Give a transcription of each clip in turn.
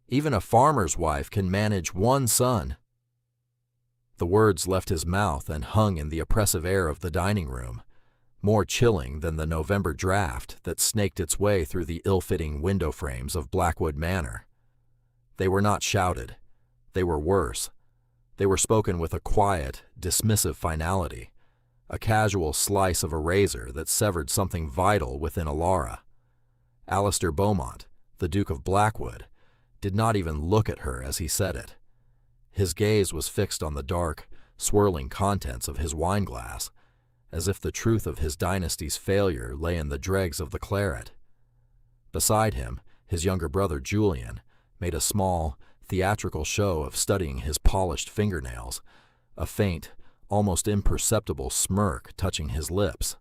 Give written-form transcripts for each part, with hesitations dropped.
Even a farmer's wife can manage one son." The words left his mouth and hung in the oppressive air of the dining room, more chilling than the November draft that snaked its way through the ill-fitting window frames of Blackwood Manor. They were not shouted. They were worse. They were spoken with a quiet, dismissive finality, a casual slice of a razor that severed something vital within Alara. Alistair Beaumont, the Duke of Blackwood, did not even look at her as he said it. His gaze was fixed on the dark, swirling contents of his wineglass, as if the truth of his dynasty's failure lay in the dregs of the claret. Beside him, his younger brother Julian made a small, theatrical show of studying his polished fingernails, a faint, almost imperceptible smirk touching his lips.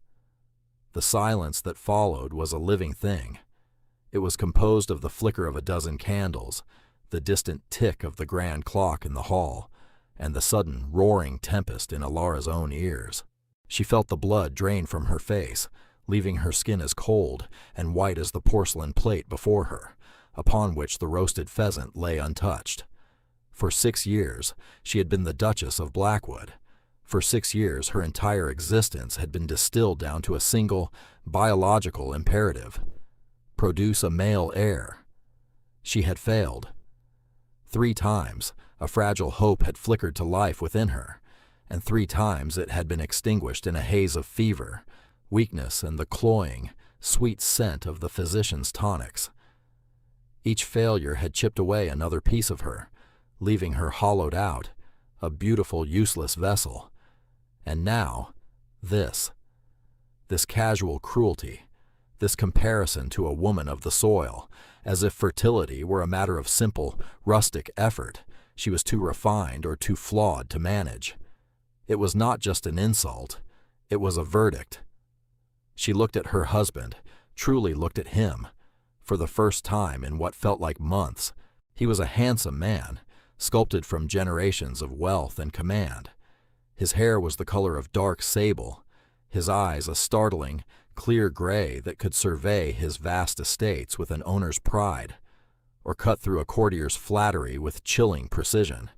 The silence that followed was a living thing. It was composed of the flicker of a dozen candles, the distant tick of the grand clock in the hall, and the sudden roaring tempest in Alara's own ears. She felt the blood drain from her face, leaving her skin as cold and white as the porcelain plate before her, upon which the roasted pheasant lay untouched. For 6 years, she had been the Duchess of Blackwood. For 6 years, her entire existence had been distilled down to a single, biological imperative: produce a male heir. She had failed. 3 times, a fragile hope had flickered to life within her, and 3 times it had been extinguished in a haze of fever, weakness, and the cloying, sweet scent of the physician's tonics. Each failure had chipped away another piece of her, leaving her hollowed out, a beautiful, useless vessel. And now, this casual cruelty, this comparison to a woman of the soil, as if fertility were a matter of simple, rustic effort she was too refined or too flawed to manage. It was not just an insult, it was a verdict. She looked at her husband, truly looked at him, for the first time in what felt like months. He was a handsome man, sculpted from generations of wealth and command. His hair was the color of dark sable, his eyes a startling, clear gray that could survey his vast estates with an owner's pride, or cut through a courtier's flattery with chilling precision.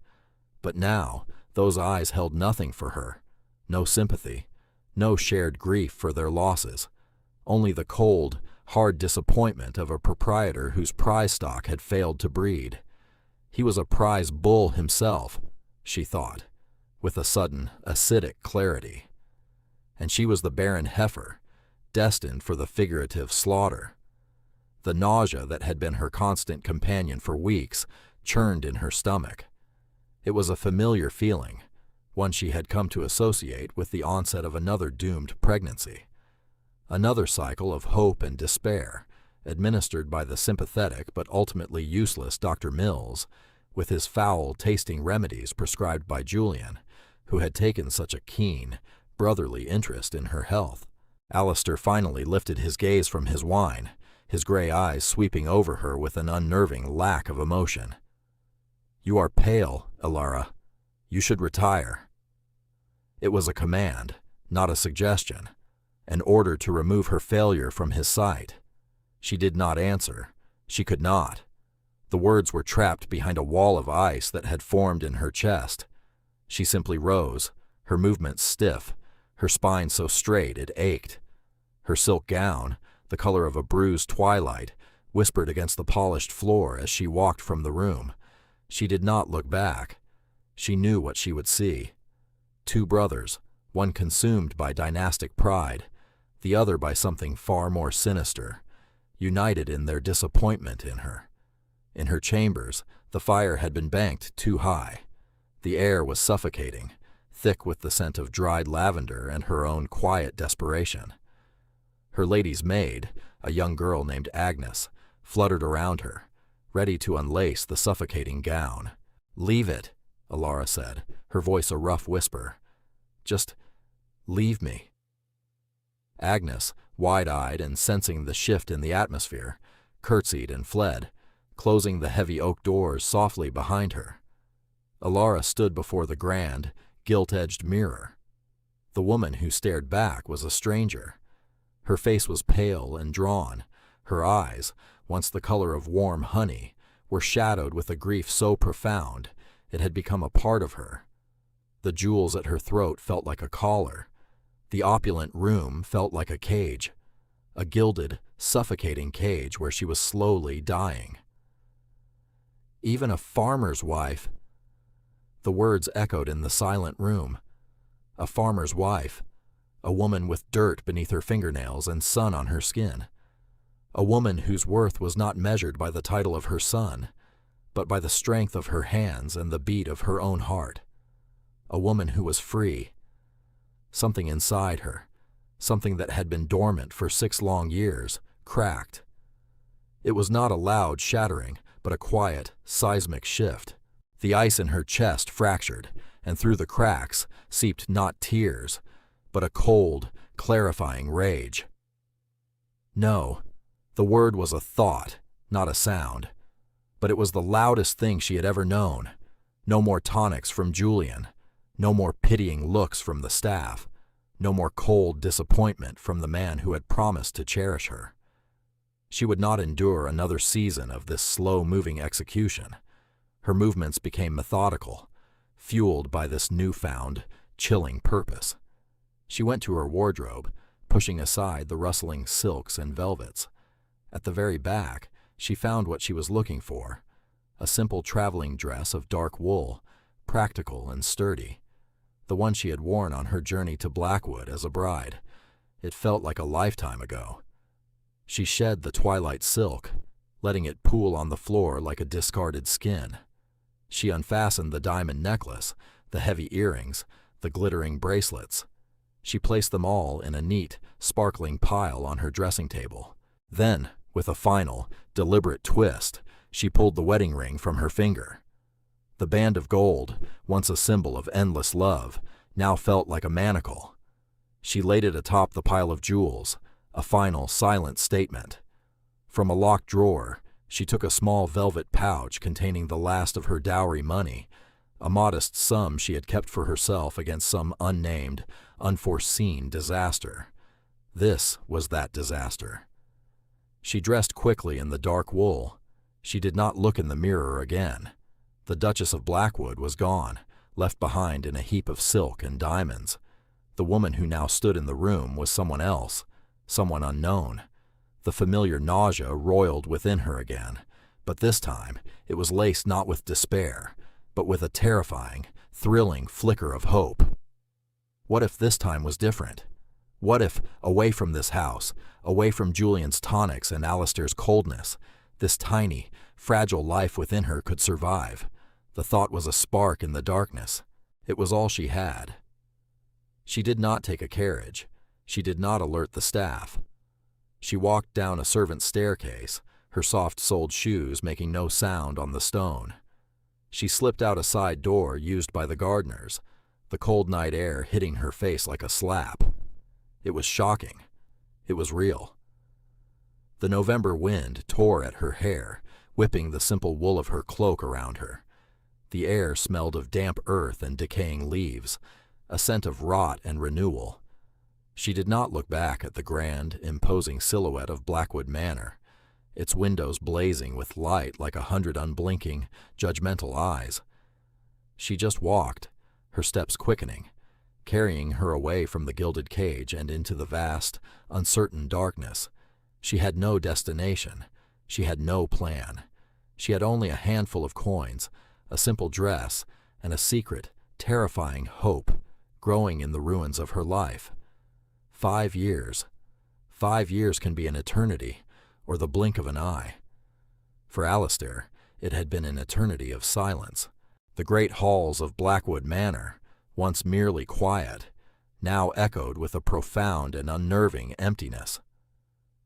But now, those eyes held nothing for her, no sympathy, no shared grief for their losses, only the cold, hard disappointment of a proprietor whose prize stock had failed to breed. He was a prize bull himself, she thought, with a sudden, acidic clarity. And she was the barren heifer, destined for the figurative slaughter. The nausea that had been her constant companion for weeks churned in her stomach. It was a familiar feeling, one she had come to associate with the onset of another doomed pregnancy. Another cycle of hope and despair, administered by the sympathetic but ultimately useless Dr. Mills, with his foul-tasting remedies prescribed by Julian, who had taken such a keen, brotherly interest in her health. Alistair finally lifted his gaze from his wine, his gray eyes sweeping over her with an unnerving lack of emotion. "You are pale, Alara. You should retire." It was a command, not a suggestion, an order to remove her failure from his sight. She did not answer. She could not. The words were trapped behind a wall of ice that had formed in her chest. She simply rose, her movements stiff, her spine so straight it ached. Her silk gown, the color of a bruised twilight, whispered against the polished floor as she walked from the room. She did not look back. She knew what she would see. 2 brothers, one consumed by dynastic pride, the other by something far more sinister, united in their disappointment in her. In her chambers, the fire had been banked too high. The air was suffocating, thick with the scent of dried lavender and her own quiet desperation. Her lady's maid, a young girl named Agnes, fluttered around her, ready to unlace the suffocating gown. "Leave it," Alara said, her voice a rough whisper. "Just leave me." Agnes, wide-eyed and sensing the shift in the atmosphere, curtsied and fled, closing the heavy oak doors softly behind her. Alara stood before the grand, gilt-edged mirror. The woman who stared back was a stranger. Her face was pale and drawn. Her eyes, once the color of warm honey, were shadowed with a grief so profound it had become a part of her. The jewels at her throat felt like a collar. The opulent room felt like a cage, a gilded, suffocating cage where she was slowly dying. Even a farmer's wife. The words echoed in the silent room. A farmer's wife, a woman with dirt beneath her fingernails and sun on her skin. A woman whose worth was not measured by the title of her son, but by the strength of her hands and the beat of her own heart. A woman who was free. Something inside her, something that had been dormant for 6 long years, cracked. It was not a loud shattering, but a quiet, seismic shift. The ice in her chest fractured, and through the cracks seeped not tears, but a cold, clarifying rage. No, the word was a thought, not a sound, but it was the loudest thing she had ever known. No more tonics from Julian, no more pitying looks from the staff, no more cold disappointment from the man who had promised to cherish her. She would not endure another season of this slow-moving execution. Her movements became methodical, fueled by this newfound, chilling purpose. She went to her wardrobe, pushing aside the rustling silks and velvets. At the very back, she found what she was looking for, a simple traveling dress of dark wool, practical and sturdy, the one she had worn on her journey to Blackwood as a bride. It felt like a lifetime ago. She shed the twilight silk, letting it pool on the floor like a discarded skin. She unfastened the diamond necklace, the heavy earrings, the glittering bracelets. She placed them all in a neat, sparkling pile on her dressing table. Then, with a final, deliberate twist, she pulled the wedding ring from her finger. The band of gold, once a symbol of endless love, now felt like a manacle. She laid it atop the pile of jewels, a final, silent statement. From a locked drawer, she took a small velvet pouch containing the last of her dowry money, a modest sum she had kept for herself against some unnamed, unforeseen disaster. This was that disaster. She dressed quickly in the dark wool. She did not look in the mirror again. The Duchess of Blackwood was gone, left behind in a heap of silk and diamonds. The woman who now stood in the room was someone else, someone unknown. The familiar nausea roiled within her again, but this time it was laced not with despair, but with a terrifying, thrilling flicker of hope. What if this time was different? What if, away from this house, away from Julian's tonics and Alistair's coldness, this tiny, fragile life within her could survive? The thought was a spark in the darkness. It was all she had. She did not take a carriage. She did not alert the staff. She walked down a servant's staircase, her soft-soled shoes making no sound on the stone. She slipped out a side door used by the gardeners, the cold night air hitting her face like a slap. It was shocking. It was real. The November wind tore at her hair, whipping the simple wool of her cloak around her. The air smelled of damp earth and decaying leaves, a scent of rot and renewal. She did not look back at the grand, imposing silhouette of Blackwood Manor, its windows blazing with light like 100 unblinking, judgmental eyes. She just walked, her steps quickening, carrying her away from the gilded cage and into the vast, uncertain darkness. She had no destination. She had no plan. She had only a handful of coins, a simple dress, and a secret, terrifying hope growing in the ruins of her life. 5 years. 5 years can be an eternity, or the blink of an eye. For Alistair, it had been an eternity of silence. The great halls of Blackwood Manor, once merely quiet, now echoed with a profound and unnerving emptiness.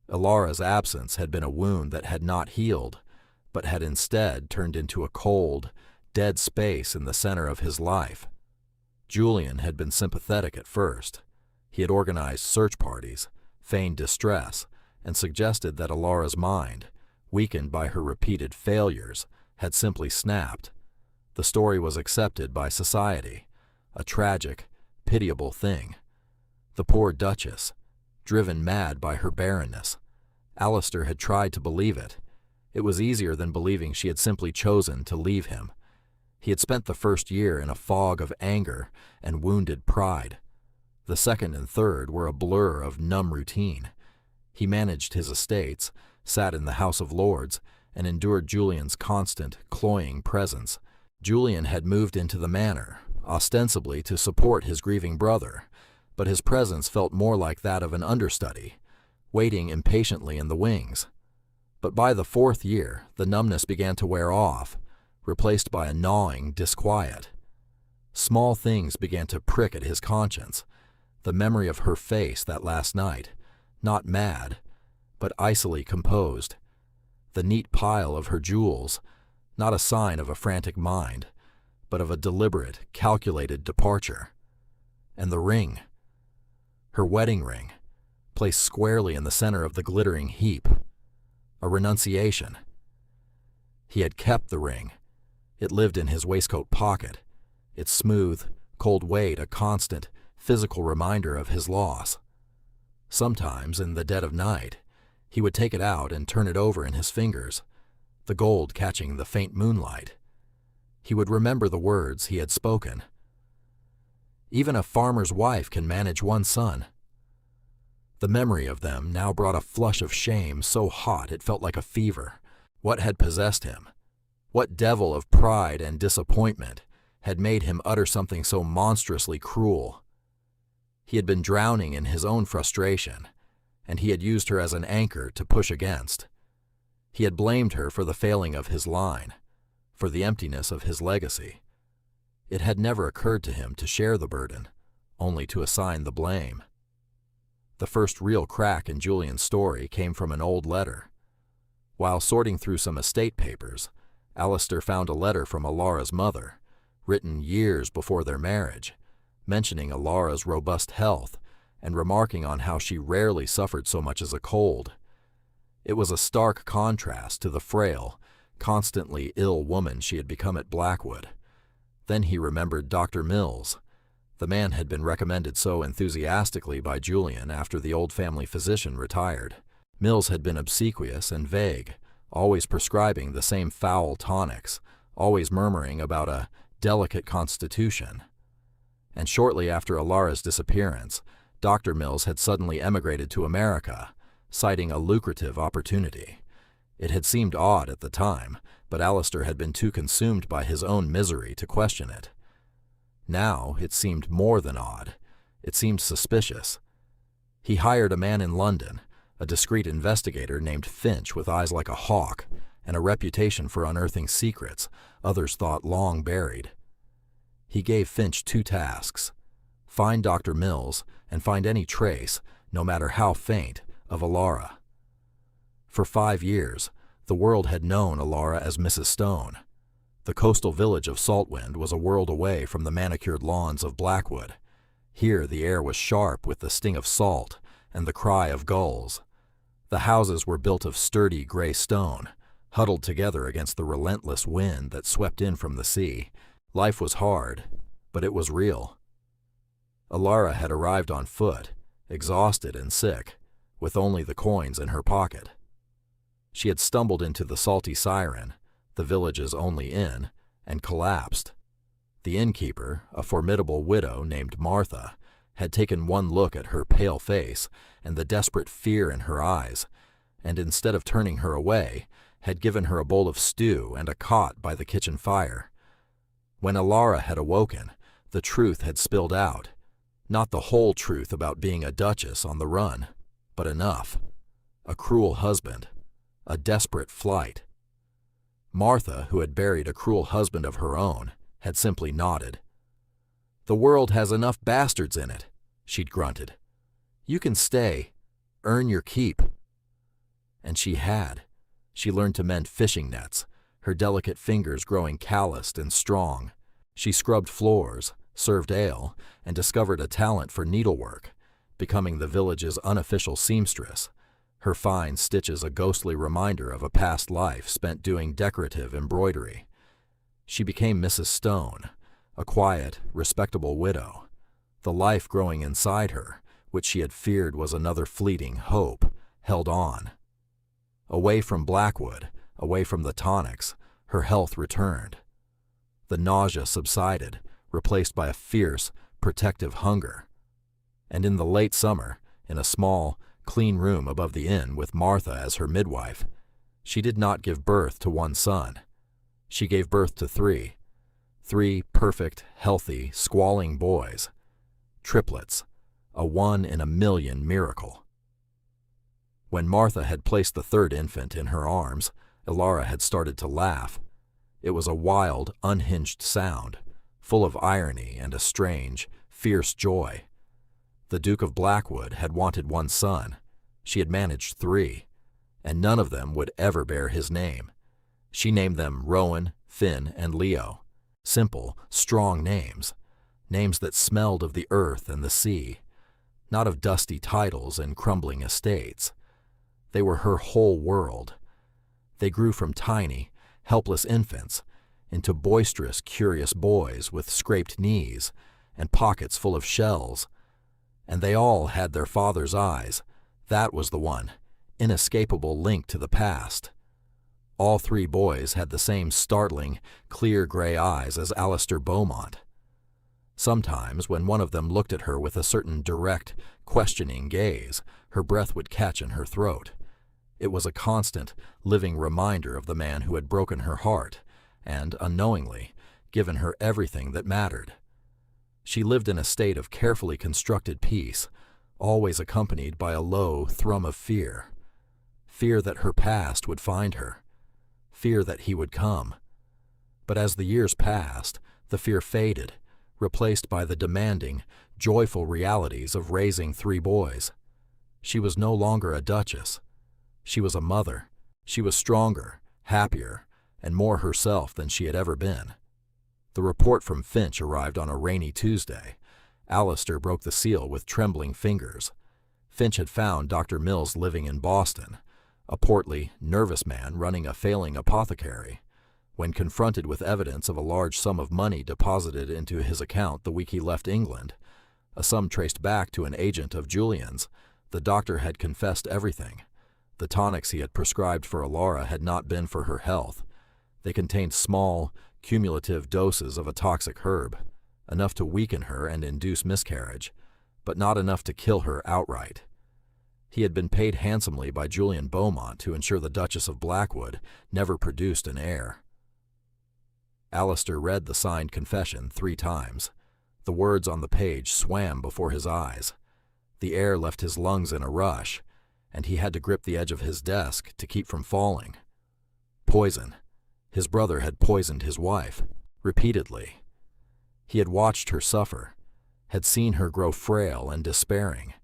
Elara's absence had been a wound that had not healed, but had instead turned into a cold, dead space in the center of his life. Julian had been sympathetic at first. He had organized search parties, feigned distress, and suggested that Elara's mind, weakened by her repeated failures, had simply snapped. The story was accepted by society, a tragic, pitiable thing. The poor Duchess, driven mad by her barrenness. Alistair had tried to believe it. It was easier than believing she had simply chosen to leave him. He had spent the first year in a fog of anger and wounded pride. The second and third were a blur of numb routine. He managed his estates, sat in the House of Lords, and endured Julian's constant, cloying presence. Julian had moved into the manor, ostensibly to support his grieving brother, but his presence felt more like that of an understudy, waiting impatiently in the wings. But by the fourth year, the numbness began to wear off, replaced by a gnawing disquiet. Small things began to prick at his conscience. The memory of her face that last night, not mad, but icily composed. The neat pile of her jewels, not a sign of a frantic mind, but of a deliberate, calculated departure. And the ring, her wedding ring, placed squarely in the center of the glittering heap. A renunciation. He had kept the ring. It lived in his waistcoat pocket, its smooth, cold weight a constant, physical reminder of his loss. Sometimes, in the dead of night, he would take it out and turn it over in his fingers, the gold catching the faint moonlight. He would remember the words he had spoken. Even a farmer's wife can manage one son. The memory of them now brought a flush of shame so hot it felt like a fever. What had possessed him? What devil of pride and disappointment had made him utter something so monstrously cruel? He had been drowning in his own frustration, and he had used her as an anchor to push against. He had blamed her for the failing of his line, for the emptiness of his legacy. It had never occurred to him to share the burden, only to assign the blame. The first real crack in Julian's story came from an old letter. While sorting through some estate papers, Alistair found a letter from Alara's mother, written years before their marriage, mentioning Alara's robust health and remarking on how she rarely suffered so much as a cold. It was a stark contrast to the frail, constantly ill woman she had become at Blackwood. Then he remembered Dr. Mills. The man had been recommended so enthusiastically by Julian after the old family physician retired. Mills had been obsequious and vague, always prescribing the same foul tonics, always murmuring about a delicate constitution. And shortly after Alara's disappearance, Dr. Mills had suddenly emigrated to America, citing a lucrative opportunity. It had seemed odd at the time, but Alistair had been too consumed by his own misery to question it. Now it seemed more than odd. It seemed suspicious. He hired a man in London, a discreet investigator named Finch with eyes like a hawk and a reputation for unearthing secrets others thought long buried. He gave Finch two tasks: find Dr. Mills and find any trace, no matter how faint, of Alara. For 5 years, the world had known Alara as Mrs. Stone. The coastal village of Saltwind was a world away from the manicured lawns of Blackwood. Here the air was sharp with the sting of salt and the cry of gulls. The houses were built of sturdy gray stone, huddled together against the relentless wind that swept in from the sea. Life was hard, but it was real. Alara had arrived on foot, exhausted and sick, with only the coins in her pocket. She had stumbled into the Salty Siren, the village's only inn, and collapsed. The innkeeper, a formidable widow named Martha, had taken one look at her pale face and the desperate fear in her eyes, and instead of turning her away, had given her a bowl of stew and a cot by the kitchen fire. When Alara had awoken, the truth had spilled out. Not the whole truth about being a duchess on the run, but enough. A cruel husband. A desperate flight. Martha, who had buried a cruel husband of her own, had simply nodded. "The world has enough bastards in it," she'd grunted. "You can stay. Earn your keep." And she had. She learned to mend fishing nets, her delicate fingers growing calloused and strong. She scrubbed floors, served ale, and discovered a talent for needlework, becoming the village's unofficial seamstress, her fine stitches a ghostly reminder of a past life spent doing decorative embroidery. She became Mrs. Stone, a quiet, respectable widow. The life growing inside her, which she had feared was another fleeting hope, held on. Away from Blackwood, away from the tonics, her health returned. The nausea subsided, replaced by a fierce, protective hunger. And in the late summer, in a small, clean room above the inn with Martha as her midwife, she did not give birth to one son. She gave birth to three perfect, healthy, squalling boys. Triplets, a 1-in-a-million miracle. When Martha had placed the third infant in her arms, Ilara had started to laugh. It was a wild, unhinged sound, full of irony and a strange, fierce joy. The Duke of Blackwood had wanted one son. She had managed 3, and none of them would ever bear his name. She named them Rowan, Finn, and Leo. Simple, strong names. Names that smelled of the earth and the sea, not of dusty titles and crumbling estates. They were her whole world. They grew from tiny, helpless infants into boisterous, curious boys with scraped knees and pockets full of shells. And they all had their father's eyes. That was the one, inescapable link to the past. All 3 boys had the same startling, clear gray eyes as Alistair Beaumont. Sometimes, when one of them looked at her with a certain direct, questioning gaze, her breath would catch in her throat. It was a constant, living reminder of the man who had broken her heart and, unknowingly, given her everything that mattered. She lived in a state of carefully constructed peace, always accompanied by a low thrum of fear. Fear that her past would find her. Fear that he would come. But as the years passed, the fear faded, replaced by the demanding, joyful realities of raising 3 boys. She was no longer a duchess. She was a mother. She was stronger, happier, and more herself than she had ever been. The report from Finch arrived on a rainy Tuesday. Alistair broke the seal with trembling fingers. Finch had found Dr. Mills living in Boston, a portly, nervous man running a failing apothecary. When confronted with evidence of a large sum of money deposited into his account the week he left England, a sum traced back to an agent of Julian's, the doctor had confessed everything. The tonics he had prescribed for Ilara had not been for her health. They contained small, cumulative doses of a toxic herb, enough to weaken her and induce miscarriage, but not enough to kill her outright. He had been paid handsomely by Julian Beaumont to ensure the Duchess of Blackwood never produced an heir. Alistair read the signed confession 3 times. The words on the page swam before his eyes. The air left his lungs in a rush, and he had to grip the edge of his desk to keep from falling. Poison. His brother had poisoned his wife, repeatedly. He had watched her suffer, had seen her grow frail and despairing,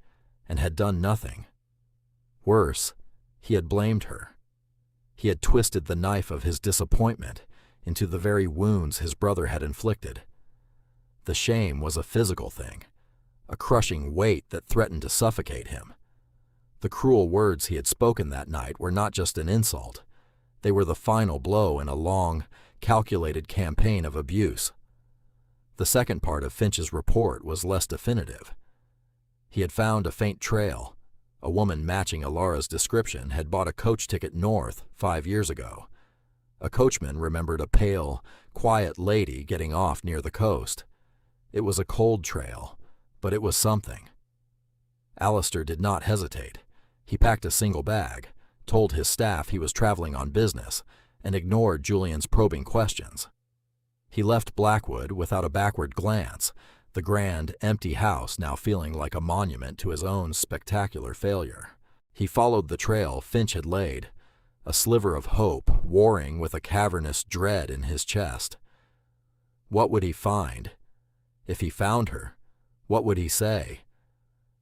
and had done nothing. Worse, he had blamed her. He had twisted the knife of his disappointment into the very wounds his brother had inflicted. The shame was a physical thing, a crushing weight that threatened to suffocate him. The cruel words he had spoken that night were not just an insult. They were the final blow in a long, calculated campaign of abuse. The second part of Finch's report was less definitive. He had found a faint trail. A woman matching Ilara's description had bought a coach ticket north 5 years ago. A coachman remembered a pale, quiet lady getting off near the coast. It was a cold trail, but it was something. Alistair did not hesitate. He packed a single bag, told his staff he was traveling on business, and ignored Julian's probing questions. He left Blackwood without a backward glance, the grand, empty house now feeling like a monument to his own spectacular failure. He followed the trail Finch had laid, a sliver of hope warring with a cavernous dread in his chest. What would he find? If he found her, what would he say?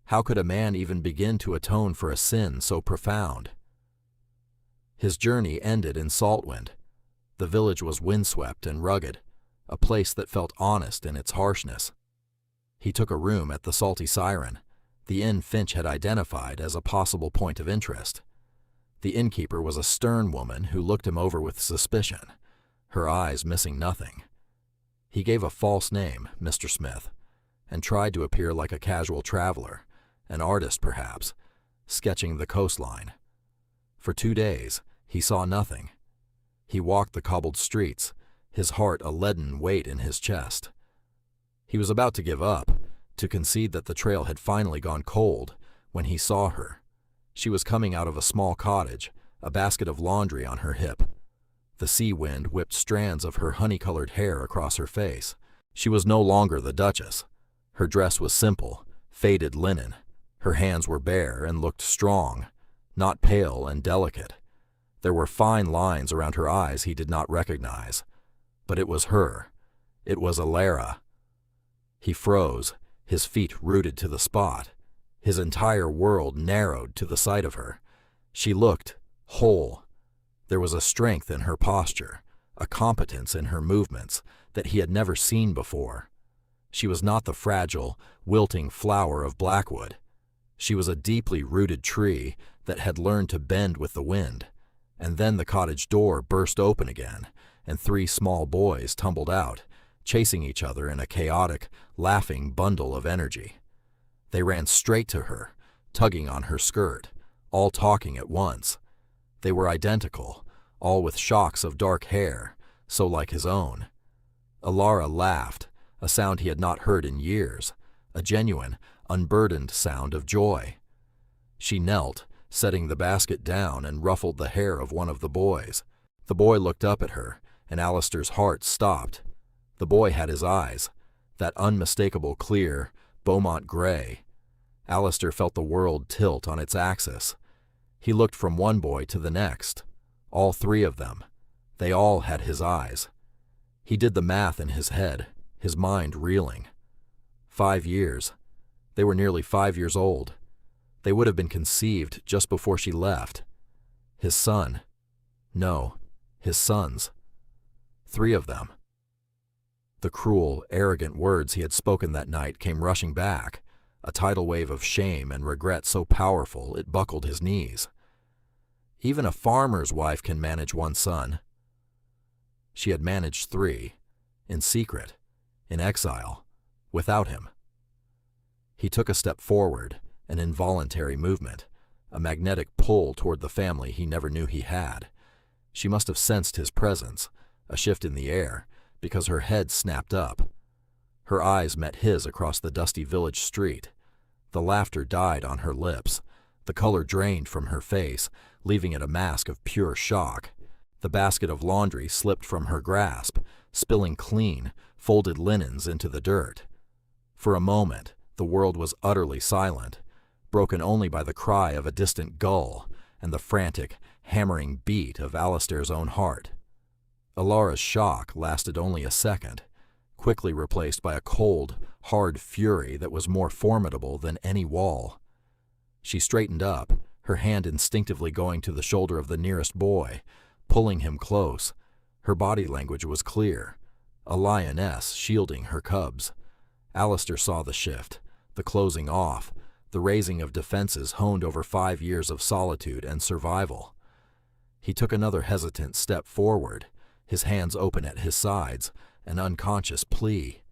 How could a man even begin to atone for a sin so profound? His journey ended in Saltwind. The village was windswept and rugged, a place that felt honest in its harshness. He took a room at the Salty Siren, the inn Finch had identified as a possible point of interest. The innkeeper was a stern woman who looked him over with suspicion, her eyes missing nothing. He gave a false name, Mr. Smith, and tried to appear like a casual traveler, an artist perhaps, sketching the coastline. For 2 days, he saw nothing, He walked the cobbled streets, his heart a leaden weight in his chest. He was about to give up, to concede that the trail had finally gone cold, when he saw her. She was coming out of a small cottage, a basket of laundry on her hip. The sea wind whipped strands of her honey-colored hair across her face. She was no longer the Duchess. Her dress was simple, faded linen. Her hands were bare and looked strong, not pale and delicate. There were fine lines around her eyes he did not recognize. But it was her. It was Alara. He froze, his feet rooted to the spot. His entire world narrowed to the sight of her. She looked whole. There was a strength in her posture, a competence in her movements that he had never seen before. She was not the fragile, wilting flower of Blackwood. She was a deeply rooted tree that had learned to bend with the wind. And then the cottage door burst open again, and 3 small boys tumbled out, chasing each other in a chaotic, laughing bundle of energy. They ran straight to her, tugging on her skirt, all talking at once. They were identical, all with shocks of dark hair, so like his own. Alara laughed, a sound he had not heard in years, a genuine, unburdened sound of joy. She knelt, setting the basket down, and ruffled the hair of one of the boys. The boy looked up at her, and Alistair's heart stopped. The boy had his eyes, that unmistakable clear, Beaumont gray. Alistair felt the world tilt on its axis. He looked from one boy to the next. All 3 of them. They all had his eyes. He did the math in his head, his mind reeling. 5 years. They were nearly 5 years old. They would have been conceived just before she left. His son. No, his sons. 3 of them. The cruel, arrogant words he had spoken that night came rushing back, a tidal wave of shame and regret so powerful it buckled his knees. Even a farmer's wife can manage 1 son. She had managed 3, in secret, in exile, without him. He took a step forward, an involuntary movement, a magnetic pull toward the family he never knew he had. She must have sensed his presence, a shift in the air, because her head snapped up. Her eyes met his across the dusty village street. The laughter died on her lips. The color drained from her face, leaving it a mask of pure shock. The basket of laundry slipped from her grasp, spilling clean, folded linens into the dirt. For a moment, the world was utterly silent, broken only by the cry of a distant gull and the frantic, hammering beat of Alistair's own heart. Alara's shock lasted only a second, quickly replaced by a cold, hard fury that was more formidable than any wall. She straightened up, her hand instinctively going to the shoulder of the nearest boy, pulling him close. Her body language was clear, a lioness shielding her cubs. Alistair saw the shift, the closing off, the raising of defenses honed over 5 years of solitude and survival. He took another hesitant step forward, his hands open at his sides, an unconscious plea.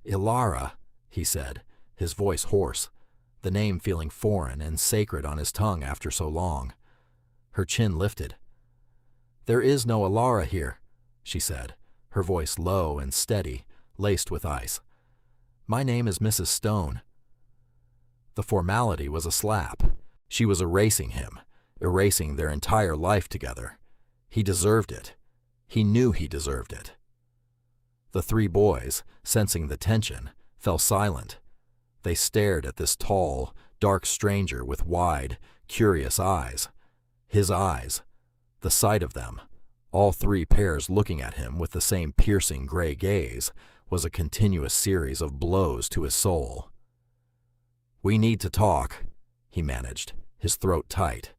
"Ilara," he said, his voice hoarse, the name feeling foreign and sacred on his tongue after so long. Her chin lifted. "There is no Alara here," she said, her voice low and steady, laced with ice. "My name is Mrs. Stone." The formality was a slap. She was erasing him, erasing their entire life together. He deserved it. He knew he deserved it. The 3 boys, sensing the tension, fell silent. They stared at this tall, dark stranger with wide, curious eyes. His eyes. The sight of them, all 3 pairs looking at him with the same piercing gray gaze, was a continuous series of blows to his soul. "We need to talk," he managed, his throat tight.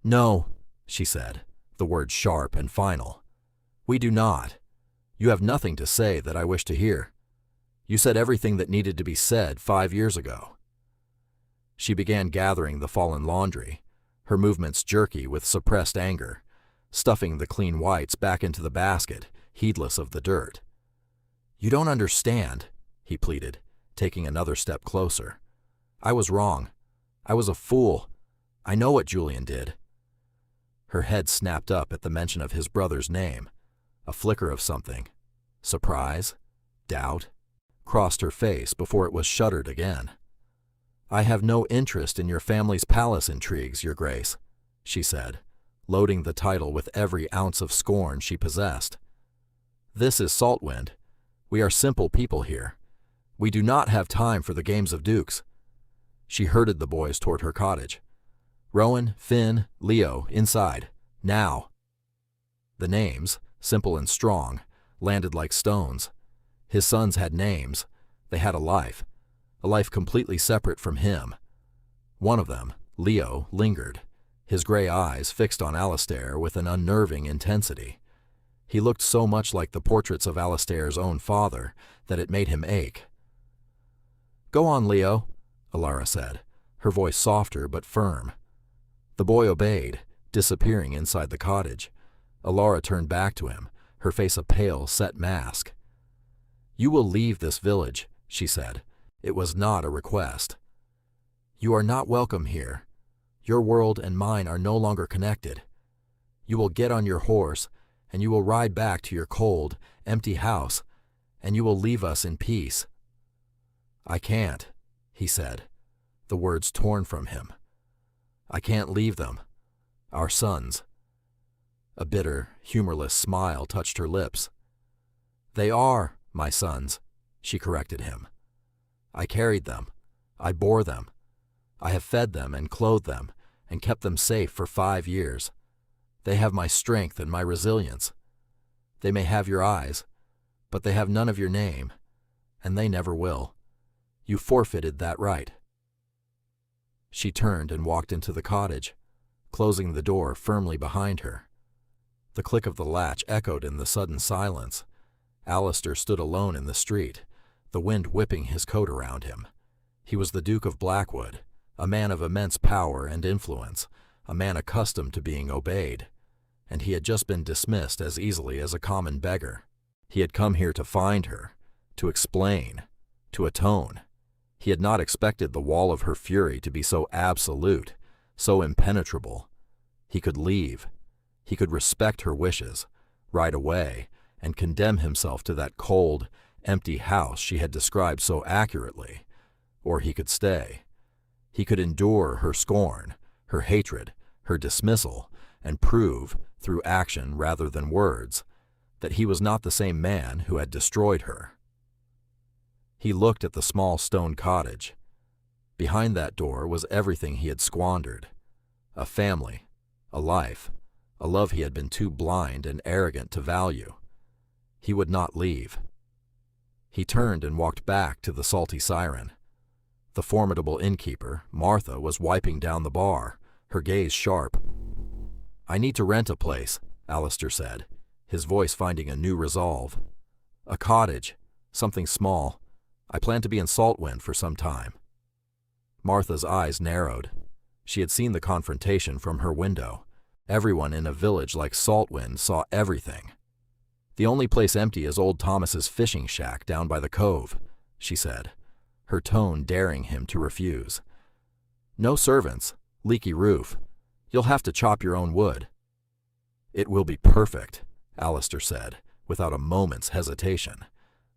"No," she said, the word sharp and final. "We do not. You have nothing to say that I wish to hear. You said everything that needed to be said 5 years ago." She began gathering the fallen laundry, her movements jerky with suppressed anger, stuffing the clean whites back into the basket, heedless of the dirt. "You don't understand," he pleaded, taking another step closer. "I was wrong. I was a fool. I know what Julian did." Her head snapped up at the mention of his brother's name. A flicker of something, surprise, doubt, crossed her face before it was shuttered again. "I have no interest in your family's palace intrigues, Your Grace," she said, loading the title with every ounce of scorn she possessed. "This is Saltwind. We are simple people here. We do not have time for the games of dukes." She herded the boys toward her cottage. "Rowan, Finn, Leo, inside. Now." The names, simple and strong, landed like stones. His sons had names. They had a life completely separate from him. One of them, Leo, lingered, his gray eyes fixed on Alistair with an unnerving intensity. He looked so much like the portraits of Alistair's own father that it made him ache. "Go on, Leo," Alara said, her voice softer but firm. The boy obeyed, disappearing inside the cottage. Alara turned back to him, her face a pale, set mask. "You will leave this village," she said. It was not a request. "You are not welcome here. Your world and mine are no longer connected. You will get on your horse, and you will ride back to your cold, empty house, and you will leave us in peace." "I can't," he said, the words torn from him. "I can't leave them. Our sons." A bitter, humorless smile touched her lips. "They are my sons," she corrected him. "I carried them. I bore them. I have fed them and clothed them and kept them safe for 5 years. They have my strength and my resilience. They may have your eyes, but they have none of your name, and they never will. You forfeited that right." She turned and walked into the cottage, closing the door firmly behind her. The click of the latch echoed in the sudden silence. Alistair stood alone in the street, the wind whipping his coat around him. He was the Duke of Blackwood, a man of immense power and influence, a man accustomed to being obeyed, and he had just been dismissed as easily as a common beggar. He had come here to find her, to explain, to atone. He had not expected the wall of her fury to be so absolute, so impenetrable. He could leave. He could respect her wishes, ride away, and condemn himself to that cold, empty house she had described so accurately. Or he could stay. He could endure her scorn, her hatred, her dismissal, and prove, through action rather than words, that he was not the same man who had destroyed her. He looked at the small stone cottage. Behind that door was everything he had squandered: a family, a life, a love he had been too blind and arrogant to value. He would not leave. He turned and walked back to the Salty Siren. The formidable innkeeper, Martha, was wiping down the bar, her gaze sharp. "I need to rent a place," Alistair said, his voice finding a new resolve. "A cottage, something small. I plan to be in Saltwind for some time." Martha's eyes narrowed. She had seen the confrontation from her window. Everyone in a village like Saltwind saw everything. "The only place empty is old Thomas's fishing shack down by the cove," she said, her tone daring him to refuse. "No servants, leaky roof. You'll have to chop your own wood." "It will be perfect," Alistair said, without a moment's hesitation.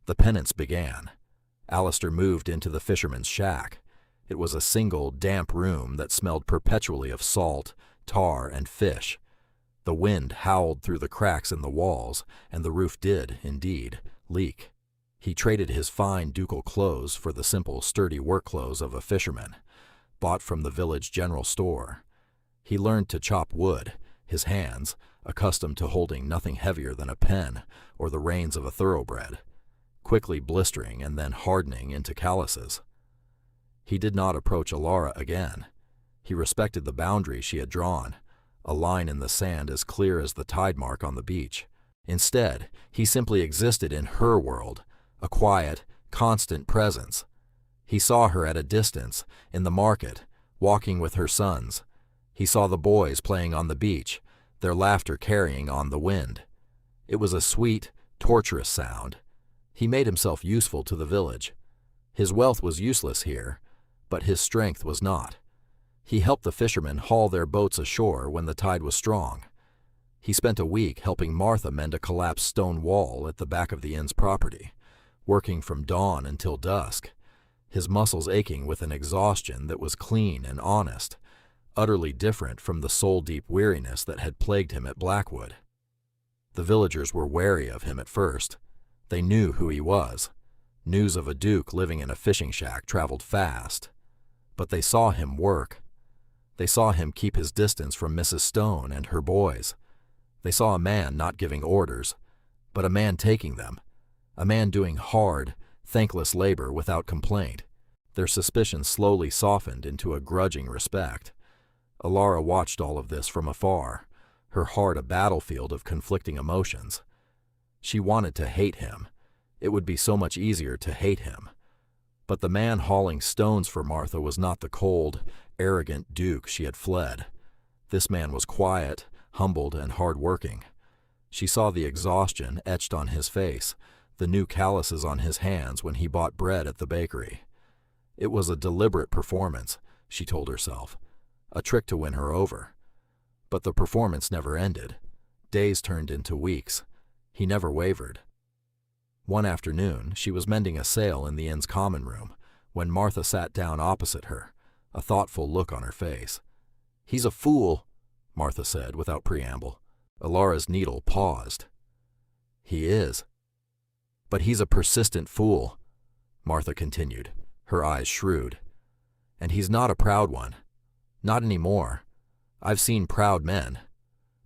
The penance began. Alistair moved into the fisherman's shack. It was a single, damp room that smelled perpetually of salt, tar, and fish. The wind howled through the cracks in the walls, and the roof did, indeed, leak. He traded his fine ducal clothes for the simple, sturdy work clothes of a fisherman, bought from the village general store. He learned to chop wood, his hands, accustomed to holding nothing heavier than a pen or the reins of a thoroughbred, quickly blistering and then hardening into calluses. He did not approach Alara again. He respected the boundary she had drawn, a line in the sand as clear as the tide mark on the beach. Instead, he simply existed in her world, a quiet, constant presence. He saw her at a distance, in the market, walking with her sons. He saw the boys playing on the beach, their laughter carrying on the wind. It was a sweet, torturous sound. He made himself useful to the village. His wealth was useless here, but his strength was not. He helped the fishermen haul their boats ashore when the tide was strong. He spent a week helping Martha mend a collapsed stone wall at the back of the inn's property, working from dawn until dusk, his muscles aching with an exhaustion that was clean and honest, utterly different from the soul-deep weariness that had plagued him at Blackwood. The villagers were wary of him at first. They knew who he was. News of a duke living in a fishing shack traveled fast. But they saw him work. They saw him keep his distance from Mrs. Stone and her boys. They saw a man not giving orders, but a man taking them, a man doing hard, thankless labor without complaint. Their suspicion slowly softened into a grudging respect. Alara watched all of this from afar, her heart a battlefield of conflicting emotions. She wanted to hate him. It would be so much easier to hate him. But the man hauling stones for Martha was not the cold, arrogant duke she had fled. This man was quiet, humbled, and hard-working. She saw the exhaustion etched on his face, the new calluses on his hands when he bought bread at the bakery. It was a deliberate performance, she told herself, a trick to win her over. But the performance never ended. Days turned into weeks. He never wavered. One afternoon, she was mending a sail in the inn's common room when Martha sat down opposite her, a thoughtful look on her face. "He's a fool," Martha said without preamble. Alara's needle paused. "He is. But he's a persistent fool," Martha continued, her eyes shrewd. "And he's not a proud one. Not anymore. I've seen proud men.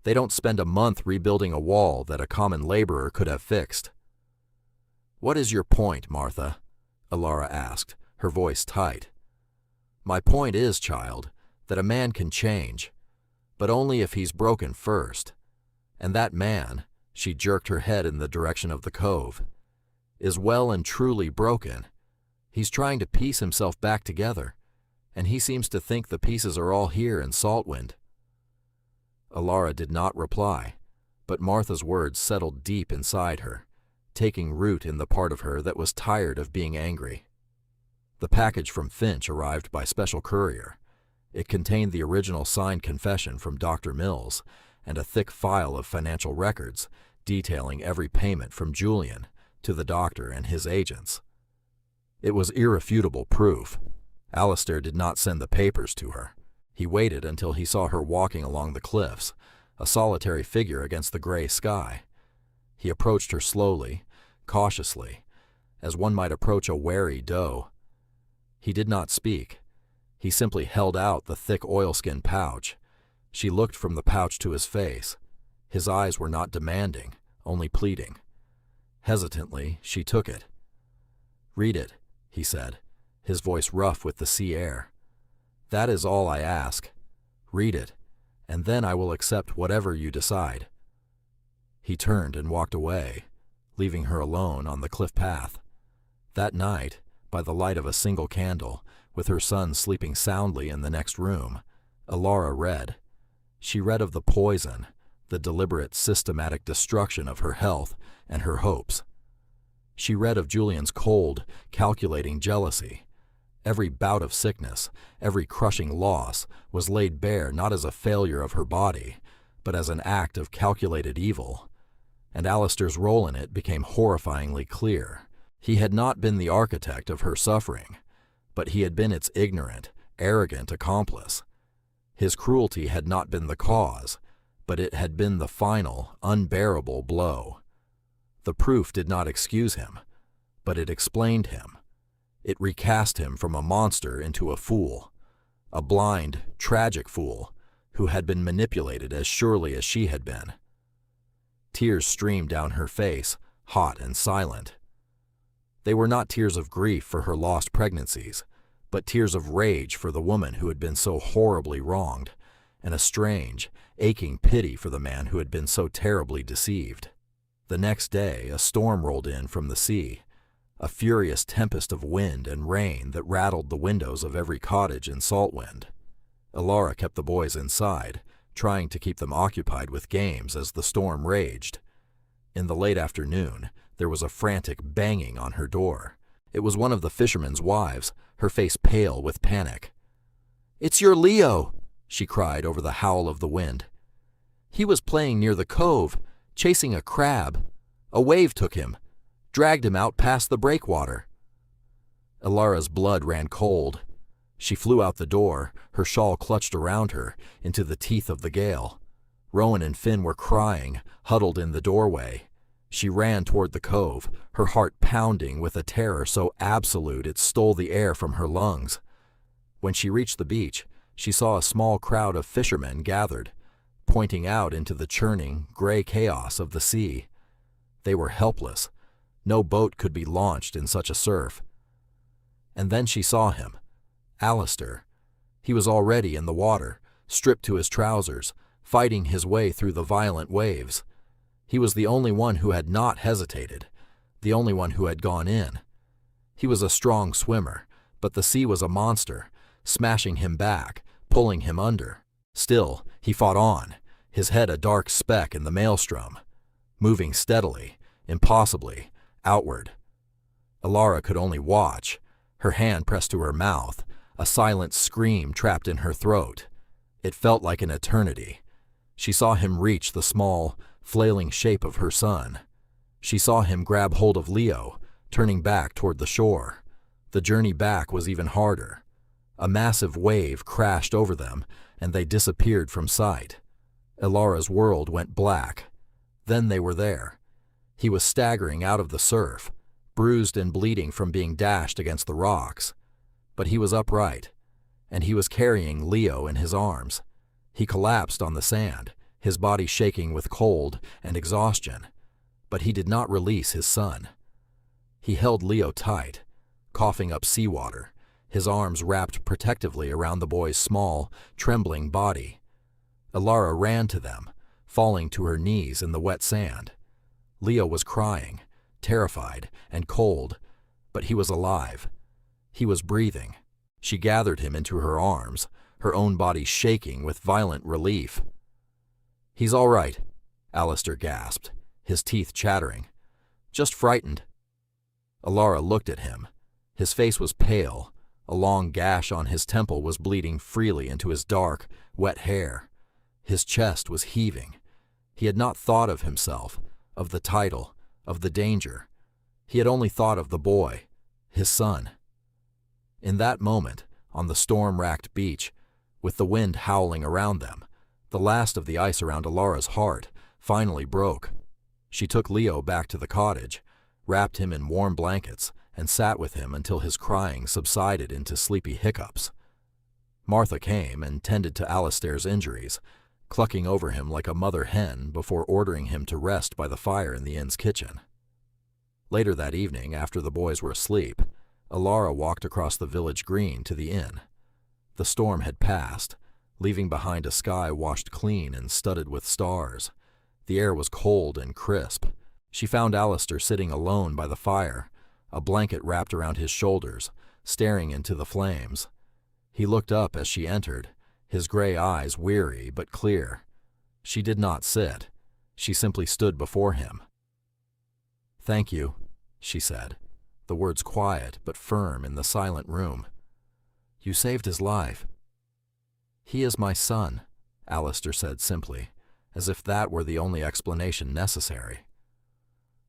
They don't spend a month rebuilding a wall that a common laborer could have fixed." "What is your point, Martha?" Alara asked, her voice tight. "My point is, child, that a man can change, but only if he's broken first. And that man," she jerked her head in the direction of the cove, "is well and truly broken. He's trying to piece himself back together, and he seems to think the pieces are all here in Saltwind." Alara did not reply, but Martha's words settled deep inside her, taking root in the part of her that was tired of being angry. The package from Finch arrived by special courier. It contained the original signed confession from Dr. Mills and a thick file of financial records detailing every payment from Julian to the doctor and his agents. It was irrefutable proof. Alistair did not send the papers to her. He waited until he saw her walking along the cliffs, a solitary figure against the gray sky. He approached her slowly, cautiously, as one might approach a wary doe. He did not speak. He simply held out the thick oilskin pouch. She looked from the pouch to his face. His eyes were not demanding, only pleading. Hesitantly, she took it. "Read it," he said, his voice rough with the sea air. "That is all I ask. Read it, and then I will accept whatever you decide." He turned and walked away, leaving her alone on the cliff path. That night, by the light of a single candle, with her son sleeping soundly in the next room, Alara read. She read of the poison, the deliberate, systematic destruction of her health and her hopes. She read of Julian's cold, calculating jealousy. Every bout of sickness, every crushing loss, was laid bare not as a failure of her body, but as an act of calculated evil. And Alistair's role in it became horrifyingly clear. He had not been the architect of her suffering, but he had been its ignorant, arrogant accomplice. His cruelty had not been the cause, but it had been the final, unbearable blow. The proof did not excuse him, but it explained him. It recast him from a monster into a fool, a blind, tragic fool who had been manipulated as surely as she had been. Tears streamed down her face, hot and silent. They were not tears of grief for her lost pregnancies, but tears of rage for the woman who had been so horribly wronged, and a strange, aching pity for the man who had been so terribly deceived. The next day, a storm rolled in from the sea, a furious tempest of wind and rain that rattled the windows of every cottage in Saltwind. Alara kept the boys inside, trying to keep them occupied with games as the storm raged. In the late afternoon, there was a frantic banging on her door. It was one of the fishermen's wives, her face pale with panic. "It's your Leo!" she cried over the howl of the wind. "He was playing near the cove, chasing a crab. A wave took him, dragged him out past the breakwater." Ilara's blood ran cold. She flew out the door, her shawl clutched around her, into the teeth of the gale. Rowan and Finn were crying, huddled in the doorway. She ran toward the cove, her heart pounding with a terror so absolute it stole the air from her lungs. When she reached the beach, she saw a small crowd of fishermen gathered, pointing out into the churning, gray chaos of the sea. They were helpless. No boat could be launched in such a surf. And then she saw him, Alistair. He was already in the water, stripped to his trousers, fighting his way through the violent waves. He was the only one who had not hesitated, the only one who had gone in. He was a strong swimmer, but the sea was a monster, smashing him back, pulling him under. Still, he fought on, his head a dark speck in the maelstrom, moving steadily, impossibly, outward. Ilara could only watch, her hand pressed to her mouth, a silent scream trapped in her throat. It felt like an eternity. She saw him reach the small, flailing shape of her son. She saw him grab hold of Leo, turning back toward the shore. The journey back was even harder. A massive wave crashed over them, and they disappeared from sight. Ilara's world went black. Then they were there. He was staggering out of the surf, bruised and bleeding from being dashed against the rocks. But he was upright, and he was carrying Leo in his arms. He collapsed on the sand, his body shaking with cold and exhaustion, but he did not release his son. He held Leo tight, coughing up seawater, his arms wrapped protectively around the boy's small, trembling body. Ilara ran to them, falling to her knees in the wet sand. Leo was crying, terrified and cold, but he was alive. He was breathing. She gathered him into her arms, her own body shaking with violent relief. "He's all right," Alistair gasped, his teeth chattering. "Just frightened." Ilara looked at him. His face was pale. A long gash on his temple was bleeding freely into his dark, wet hair. His chest was heaving. He had not thought of himself, of the title, of the danger. He had only thought of the boy, his son. In that moment, on the storm-racked beach, with the wind howling around them, the last of the ice around Ilara's heart finally broke. She took Leo back to the cottage, wrapped him in warm blankets, and sat with him until his crying subsided into sleepy hiccups. Martha came and tended to Alistair's injuries, clucking over him like a mother hen before ordering him to rest by the fire in the inn's kitchen. Later that evening, after the boys were asleep, Ilara walked across the village green to the inn. The storm had passed, leaving behind a sky washed clean and studded with stars. The air was cold and crisp. She found Alistair sitting alone by the fire, a blanket wrapped around his shoulders, staring into the flames. He looked up as she entered, his gray eyes weary but clear. She did not sit. She simply stood before him. "Thank you," she said, the words quiet but firm in the silent room. "You saved his life." "He is my son," Alistair said simply, as if that were the only explanation necessary.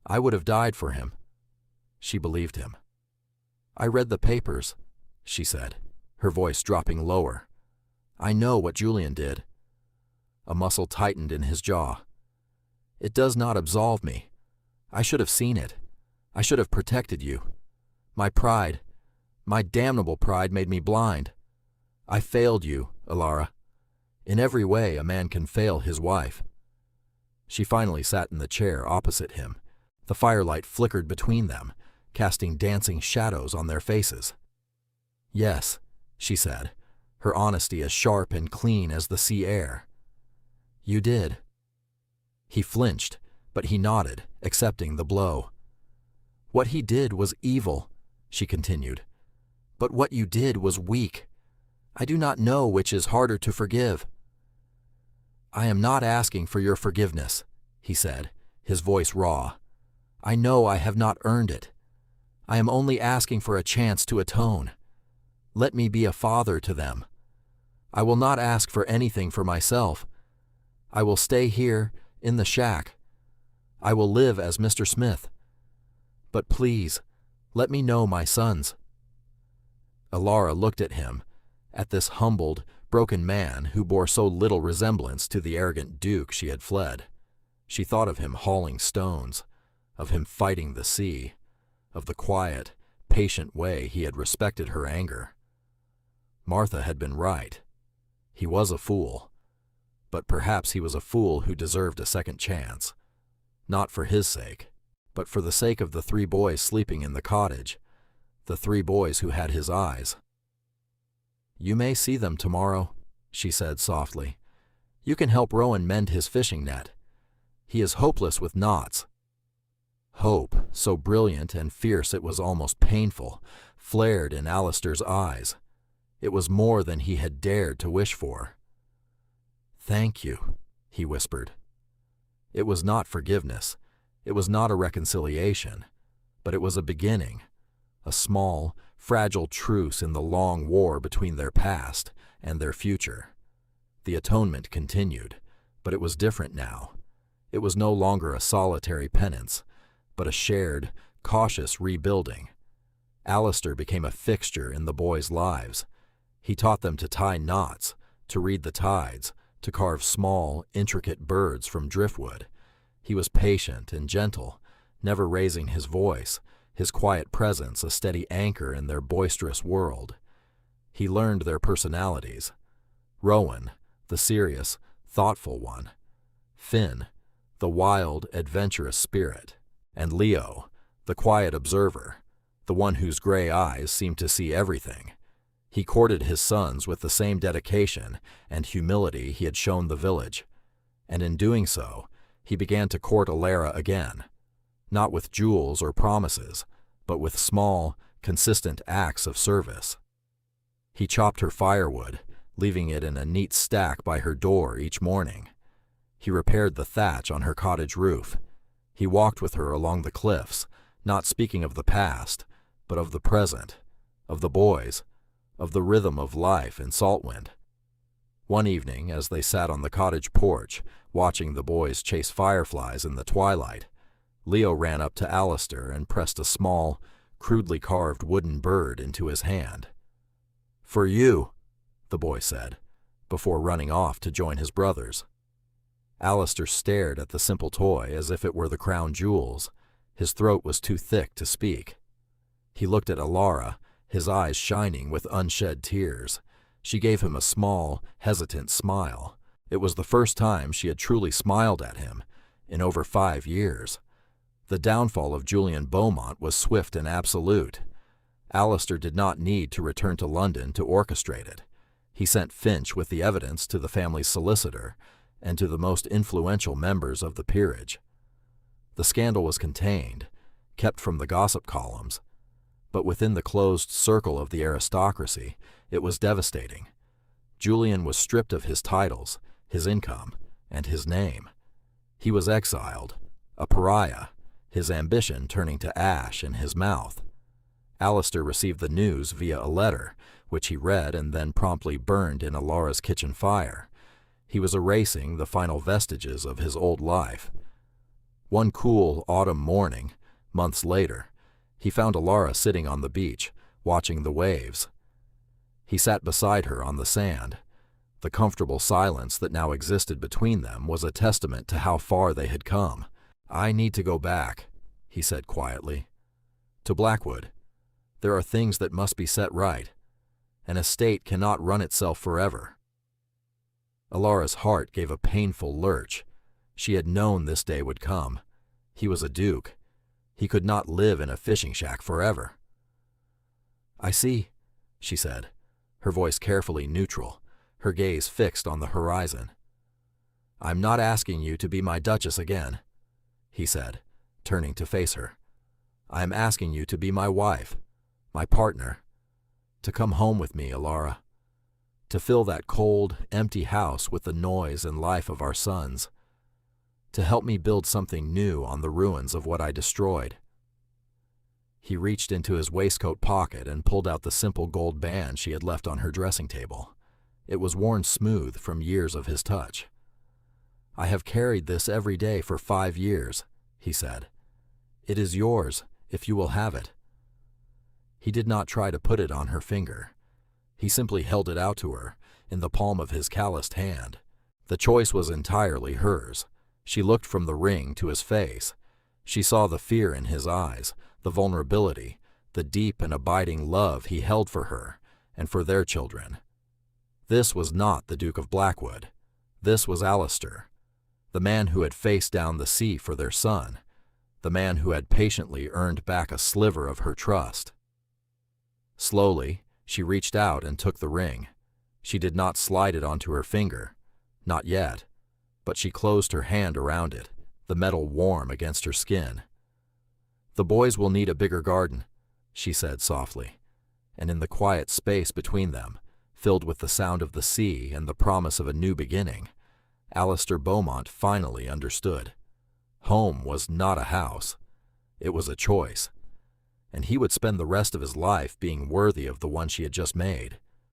"I would have died for him." She believed him. "I read the papers," she said, her voice dropping lower. "I know what Julian did." A muscle tightened in his jaw. "It does not absolve me. I should have seen it. I should have protected you. My pride, my damnable pride made me blind. I failed you, Ilara. In every way a man can fail his wife." She finally sat in the chair opposite him. The firelight flickered between them, casting dancing shadows on their faces. "Yes," she said, her honesty as sharp and clean as the sea air. "You did." He flinched, but he nodded, accepting the blow. "What he did was evil," she continued. "But what you did was weak. I do not know which is harder to forgive." "I am not asking for your forgiveness," he said, his voice raw. "I know I have not earned it. I am only asking for a chance to atone. Let me be a father to them. I will not ask for anything for myself. I will stay here, in the shack. I will live as Mr. Smith. But please, let me know my sons." Alara looked at him, at this humbled, broken man who bore so little resemblance to the arrogant duke she had fled. She thought of him hauling stones, of him fighting the sea, of the quiet, patient way he had respected her anger. Martha had been right. He was a fool, but perhaps he was a fool who deserved a second chance, not for his sake, but for the sake of the 3 boys sleeping in the cottage, the 3 boys who had his eyes. "You may see them tomorrow," she said softly. "You can help Rowan mend his fishing net. He is hopeless with knots." Hope, so brilliant and fierce it was almost painful, flared in Alistair's eyes. It was more than he had dared to wish for. "Thank you," he whispered. It was not forgiveness. It was not a reconciliation, but it was a beginning, a small, fragile truce in the long war between their past and their future. The atonement continued, but it was different now. It was no longer a solitary penance, but a shared, cautious rebuilding. Alistair became a fixture in the boys' lives. He taught them to tie knots, to read the tides, to carve small, intricate birds from driftwood. He was patient and gentle, never raising his voice, his quiet presence a steady anchor in their boisterous world. He learned their personalities. Rowan, the serious, thoughtful one. Finn, the wild, adventurous spirit. And Leo, the quiet observer, the one whose gray eyes seemed to see everything. He courted his sons with the same dedication and humility he had shown the village, and in doing so, he began to court Alara again, not with jewels or promises, but with small, consistent acts of service. He chopped her firewood, leaving it in a neat stack by her door each morning. He repaired the thatch on her cottage roof. He walked with her along the cliffs, not speaking of the past, but of the present, of the boys, of the rhythm of life in Saltwind. One evening, as they sat on the cottage porch, watching the boys chase fireflies in the twilight, Leo ran up to Alistair and pressed a small, crudely carved wooden bird into his hand. "For you," the boy said, before running off to join his brothers. Alistair stared at the simple toy as if it were the crown jewels. His throat was too thick to speak. He looked at Alara, his eyes shining with unshed tears. She gave him a small, hesitant smile. It was the first time she had truly smiled at him, in over 5 years. The downfall of Julian Beaumont was swift and absolute. Alistair did not need to return to London to orchestrate it. He sent Finch with the evidence to the family's solicitor and to the most influential members of the peerage. The scandal was contained, kept from the gossip columns, but within the closed circle of the aristocracy, it was devastating. Julian was stripped of his titles, his income, and his name. He was exiled, a pariah, his ambition turning to ash in his mouth. Alistair received the news via a letter, which he read and then promptly burned in Alara's kitchen fire. He was erasing the final vestiges of his old life. One cool autumn morning, months later, he found Alara sitting on the beach, watching the waves. He sat beside her on the sand. The comfortable silence that now existed between them was a testament to how far they had come. "I need to go back," he said quietly. "To Blackwood. There are things that must be set right. An estate cannot run itself forever." Alara's heart gave a painful lurch. She had known this day would come. He was a duke. He could not live in a fishing shack forever. "I see," she said, her voice carefully neutral, her gaze fixed on the horizon. "I'm not asking you to be my Duchess again," he said, turning to face her. "I am asking you to be my wife, my partner, to come home with me, Alara, to fill that cold, empty house with the noise and life of our sons, to help me build something new on the ruins of what I destroyed." He reached into his waistcoat pocket and pulled out the simple gold band she had left on her dressing table. It was worn smooth from years of his touch. "I have carried this every day for 5 years," he said. "It is yours, if you will have it." He did not try to put it on her finger. He simply held it out to her, in the palm of his calloused hand. The choice was entirely hers. She looked from the ring to his face. She saw the fear in his eyes, the vulnerability, the deep and abiding love he held for her and for their children. This was not the Duke of Blackwood. This was Alistair, the man who had faced down the sea for their son, the man who had patiently earned back a sliver of her trust. Slowly, she reached out and took the ring. She did not slide it onto her finger, not yet, but she closed her hand around it, the metal warm against her skin. "The boys will need a bigger garden," she said softly, and in the quiet space between them, filled with the sound of the sea and the promise of a new beginning, Alistair Beaumont finally understood. Home was not a house. It was a choice, and he would spend the rest of his life being worthy of the one she had just made.